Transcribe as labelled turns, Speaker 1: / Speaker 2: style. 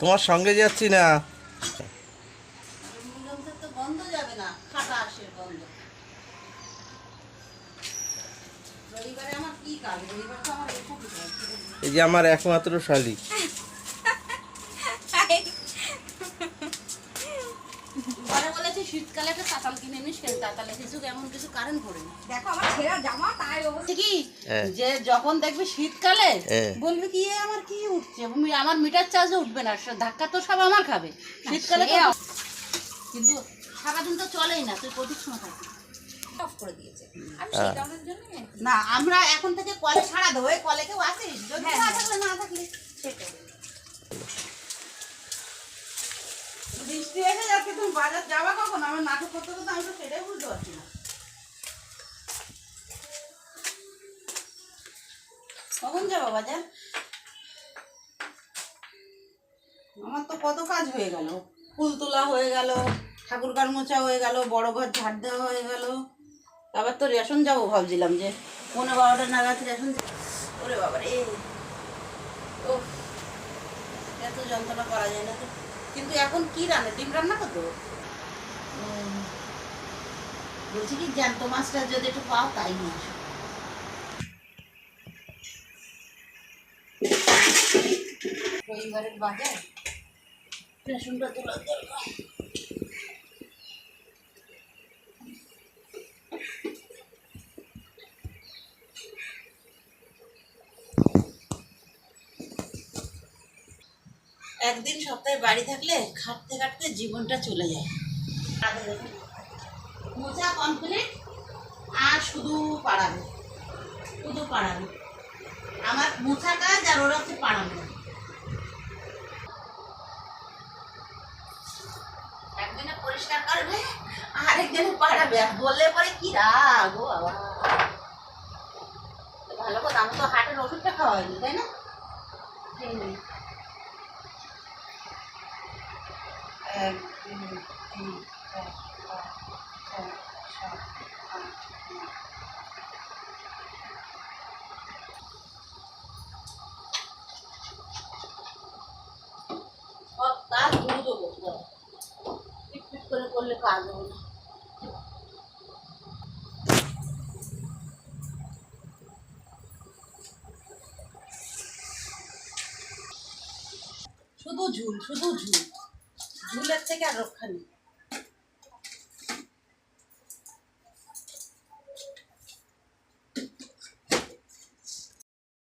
Speaker 1: তোমার সঙ্গে যাচ্ছি না।
Speaker 2: গন্ধ যাবে না, খাটা আসে গন্ধ। রবিবারে আমার কি কাজ? রবিবার তো আমার
Speaker 1: এই যে আমার একমাত্র শালি।
Speaker 2: বলেছে শীতকালে একটা তাতাল কিনে নিস, কেন তাতালে কিছু এমন কিছু কারেন্ট পড়ে না।
Speaker 3: দেখো আমার ছেঁড়া জামা, তাই অবস্থা
Speaker 2: কি যে যখন দেখবি শীতকালে বলবি কি আমার কি উঠছে, আমার মিটার চার্জে উঠবে না, ধাক্কা তো সব আমার খাবে শীতকালে। কিন্তু সারাদিন তো চলেই না, তুই প্রতি সময় থাকবি।
Speaker 3: অফ করে দিয়েছে। আমি সেই কারণের জন্য
Speaker 2: না, আমরা এখন থেকে কলে ছাড়া দেবো। কলে কেউ আসিস, যদি না থাকলে না থাকলে সেটাই। বৃষ্টি এসে যাচ্ছে, তুমি বাজার যাবা কখন? আমার নাটক করতে করতে আমি তো সেটাই বুঝতে পারছি না। কখন যাবো বাজার? আমার তো কত কাজ হয়ে গেল, ফুল তোলা হয়ে গেল, ঠাকুর ঘর মোছা হয়ে গেল, বড় ঘর ঝাড় দেওয়া হয়ে গেল। আবার তো রেশন যাবো ভাবছিলাম, যে 11:30 নাগাদ রেশন। ওরে বাবা রে, ও এত যন্ত্রণা করা যায় না তো। কিন্তু এখন কি রান্না? ডিম রান্না করতো। বলছি কি, জ্যান্ত মাছটা যদি একটু পাও তাই নিয়ে আসো। রবিবারের বাজার, রেশনটা তোলার দরকার। একদিন সপ্তাহে বাড়ি থাকলে খাটতে খাটতে জীবনটা চলে যায়। মোচা কমপ্লিট, আর শুধু পাড়াবে, শুধু পাড়াবে। আমার মোছা কাজ, আর ওরা হচ্ছে পাড়ানো। একদিনে পরিষ্কার করবে, আরেকদিনে পাড়াবে, আর বললে পরে কি রাগ ও বাবা। ভালো কথা, আমি তো হাটের ওষুধটা খাওয়া হয়নি, তাই না? এক, দুই, তিন, চার, পাঁচ, ছয়, সাত, আট, নয়। সব কাজ দ্রুত করতে হবে, পিট করে করলে কাজ হবে না। শুধু ঝুল, শুধু ঝুল, ঝুলের থেকে আর রক্ষা নেই।